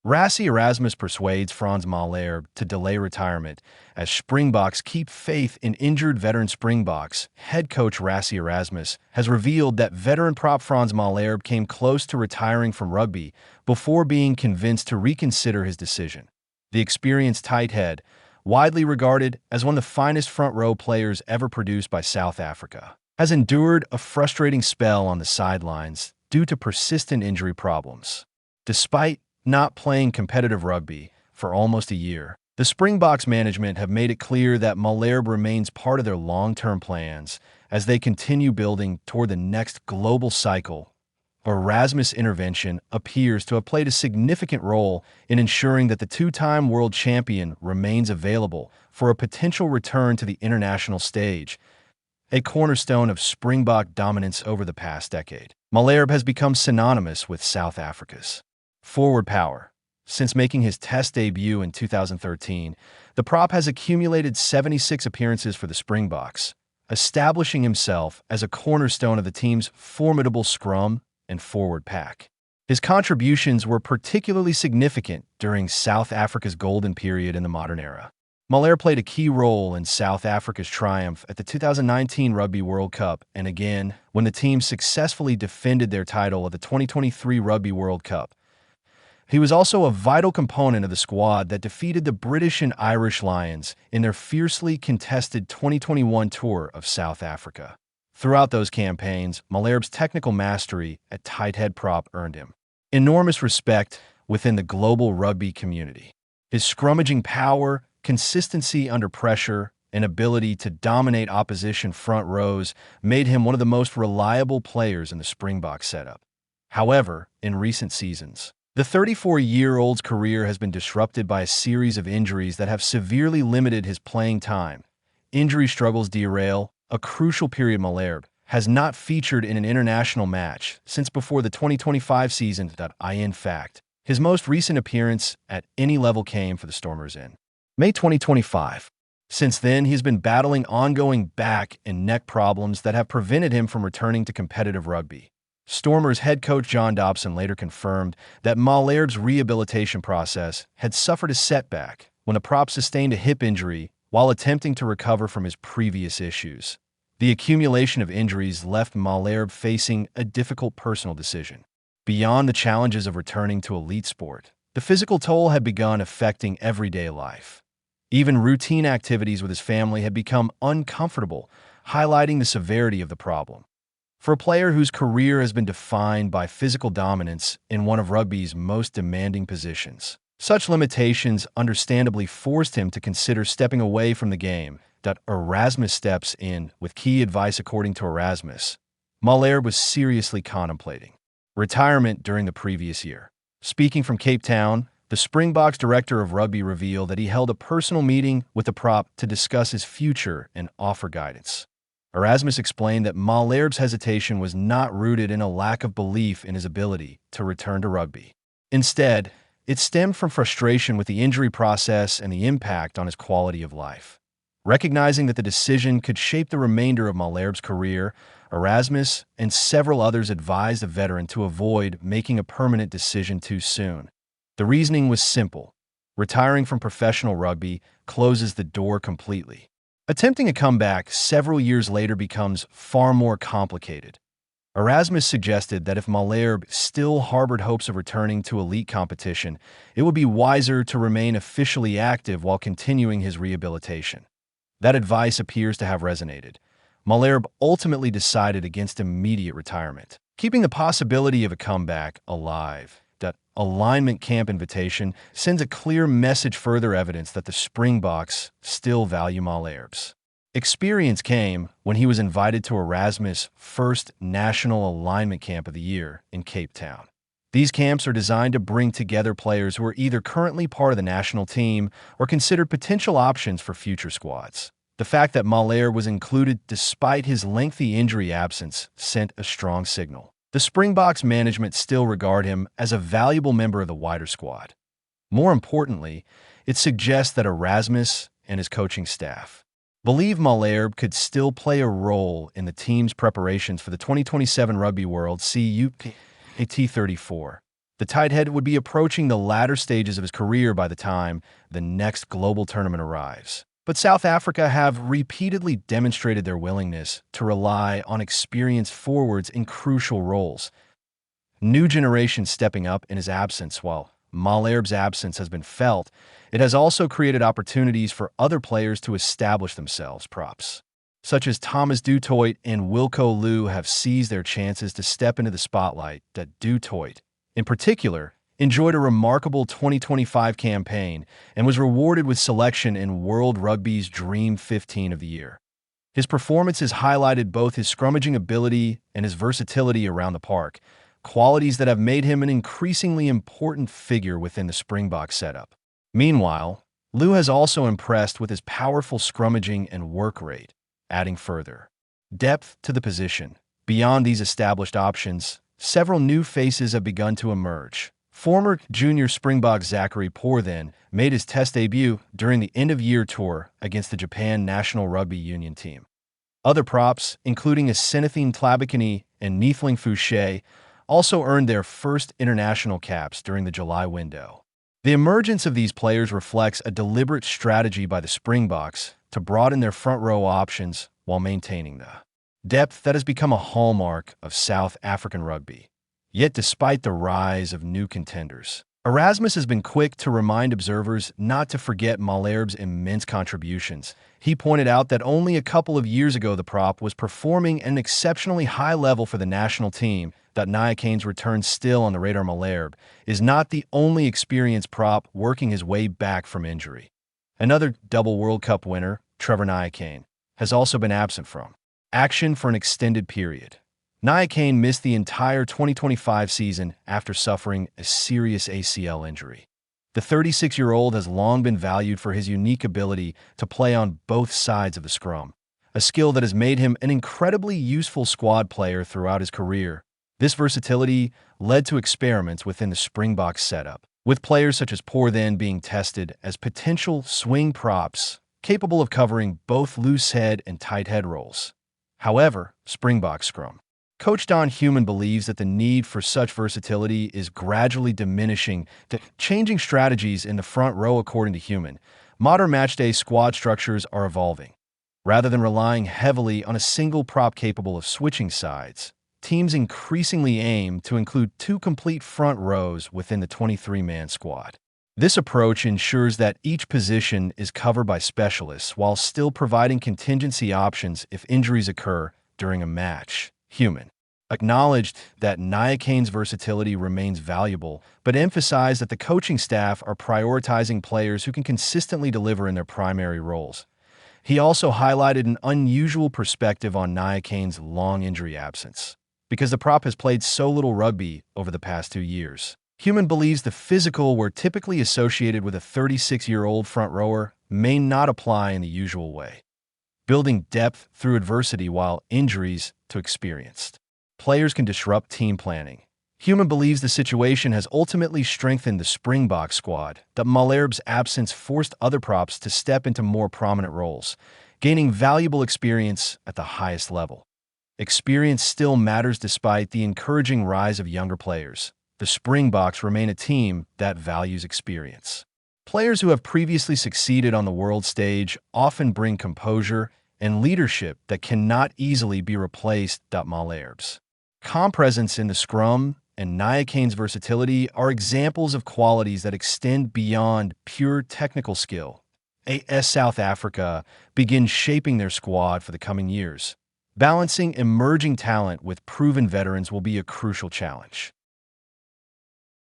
Rassie Erasmus persuades Frans Malherbe to delay retirement as Springboks keep faith in injured veteran Springboks. Head coach Rassie Erasmus has revealed that veteran prop Frans Malherbe came close to retiring from rugby before being convinced to reconsider his decision. The experienced tighthead, widely regarded as one of the finest front row players ever produced by South Africa, has endured a frustrating spell on the sidelines due to persistent injury problems. Despite not playing competitive rugby for almost a year, the Springboks management have made it clear that Malherbe remains part of their long-term plans as they continue building toward the next global cycle. Erasmus' intervention appears to have played a significant role in ensuring that the two-time world champion remains available for a potential return to the international stage, a cornerstone of Springbok dominance over the past decade. Malherbe has become synonymous with South Africa's forward power. Since making his Test debut in 2013, the prop has accumulated 76 appearances for the Springboks, establishing himself as a cornerstone of the team's formidable scrum and forward pack. His contributions were particularly significant during South Africa's golden period in the modern era. Malherbe played a key role in South Africa's triumph at the 2019 Rugby World Cup and again when the team successfully defended their title at the 2023 Rugby World Cup. He was also a vital component of the squad that defeated the British and Irish Lions in their fiercely contested 2021 tour of South Africa. Throughout those campaigns, Malherbe's technical mastery at tighthead prop earned him enormous respect within the global rugby community. His scrummaging power, consistency under pressure, and ability to dominate opposition front rows made him one of the most reliable players in the Springbok setup. However, in recent seasons, the 34-year-old's career has been disrupted by a series of injuries that have severely limited his playing time. Injury struggles derail a crucial period. Malherbe has not featured in an international match since before the 2025 season. In fact, his most recent appearance at any level came for the Stormers in May 2025. Since then, he's been battling ongoing back and neck problems that have prevented him from returning to competitive rugby. Stormers head coach John Dobson later confirmed that Malherbe's rehabilitation process had suffered a setback when the prop sustained a hip injury while attempting to recover from his previous issues. The accumulation of injuries left Malherbe facing a difficult personal decision. Beyond the challenges of returning to elite sport, the physical toll had begun affecting everyday life. Even routine activities with his family had become uncomfortable, highlighting the severity of the problem. For a player whose career has been defined by physical dominance in one of rugby's most demanding positions, such limitations understandably forced him to consider stepping away from the game. Erasmus steps in with key advice. According to Erasmus, Malherbe was seriously contemplating retirement during the previous year. Speaking from Cape Town, the Springboks director of rugby revealed that he held a personal meeting with the prop to discuss his future and offer guidance. Erasmus explained that Malherbe's hesitation was not rooted in a lack of belief in his ability to return to rugby. Instead, it stemmed from frustration with the injury process and the impact on his quality of life. Recognizing that the decision could shape the remainder of Malherbe's career, Erasmus and several others advised the veteran to avoid making a permanent decision too soon. The reasoning was simple: retiring from professional rugby closes the door completely. Attempting a comeback several years later becomes far more complicated. Erasmus suggested that if Malherbe still harbored hopes of returning to elite competition, it would be wiser to remain officially active while continuing his rehabilitation. That advice appears to have resonated. Malherbe ultimately decided against immediate retirement, keeping the possibility of a comeback alive. That alignment camp invitation sends a clear message, further evidence that the Springboks still value Malherbe's experience came when he was invited to Erasmus' first national alignment camp of the year in Cape Town. These camps are designed to bring together players who are either currently part of the national team or considered potential options for future squads. The fact that Malherbe was included despite his lengthy injury absence sent a strong signal. The Springboks management still regard him as a valuable member of the wider squad. More importantly, it suggests that Erasmus and his coaching staff believe Malherbe could still play a role in the team's preparations for the 2027 Rugby World Cup. The The tighthead would be approaching the latter stages of his career by the time the next global tournament arrives. But South Africa have repeatedly demonstrated their willingness to rely on experienced forwards in crucial roles. New generation stepping up in his absence. While Malherbe's absence has been felt, it has also created opportunities for other players to establish themselves. Props such as Thomas Toit and Wilco Louw have seized their chances to step into the spotlight. Toit, in particular, enjoyed a remarkable 2025 campaign and was rewarded with selection in World Rugby's Dream 15 of the year. His performances highlighted both his scrummaging ability and his versatility around the park, qualities that have made him an increasingly important figure within the Springboks setup. Meanwhile, Louw has also impressed with his powerful scrummaging and work rate, adding further depth to the position. Beyond these established options, several new faces have begun to emerge. Former junior Springbok Zachary Poorthen made his test debut during the end-of-year tour against the Japan National Rugby Union team. Other props, including Asenathine Tlabakani and Neithling Fouché, also earned their first international caps during the July window. The emergence of these players reflects a deliberate strategy by the Springboks to broaden their front-row options while maintaining the depth that has become a hallmark of South African rugby. Yet despite the rise of new contenders, Erasmus has been quick to remind observers not to forget Malherbe's immense contributions. He pointed out that only a couple of years ago the prop was performing at an exceptionally high level for the national team. Nayakane's return still on the radar. Malherbe is not the only experienced prop working his way back from injury. Another double World Cup winner, Trevor Nayakane, has also been absent from action for an extended period. Nayakane missed the entire 2025 season after suffering a serious ACL injury. The 36-year-old has long been valued for his unique ability to play on both sides of the scrum, a skill that has made him an incredibly useful squad player throughout his career. This versatility led to experiments within the Springboks setup, with players such as Poorthen being tested as potential swing props capable of covering both loose head and tight head roles. However, Springbok scrum coach Don Human believes that the need for such versatility is gradually diminishing, changing strategies in the front row. According to Human, modern matchday squad structures are evolving. Rather than relying heavily on a single prop capable of switching sides, teams increasingly aim to include two complete front rows within the 23-man squad. This approach ensures that each position is covered by specialists while still providing contingency options if injuries occur during a match. Human acknowledged that Nayakane's versatility remains valuable, but emphasized that the coaching staff are prioritizing players who can consistently deliver in their primary roles. He also highlighted an unusual perspective on Nayakane's long injury absence. Because the prop has played so little rugby over the past 2 years, Human believes the physical we're typically associated with a 36-year-old front rower may not apply in the usual way, building depth through adversity while injuries to experienced players can disrupt team planning. Human believes the situation has ultimately strengthened the Springbok squad, that Malherbe's absence forced other props to step into more prominent roles, gaining valuable experience at the highest level. Experience still matters despite the encouraging rise of younger players. The Springboks remain a team that values experience. Players who have previously succeeded on the world stage often bring composure and leadership that cannot easily be replaced. Malherbe's calm presence in the scrum and Nayakane's versatility are examples of qualities that extend beyond pure technical skill. As South Africa begins shaping their squad for the coming years, balancing emerging talent with proven veterans will be a crucial challenge.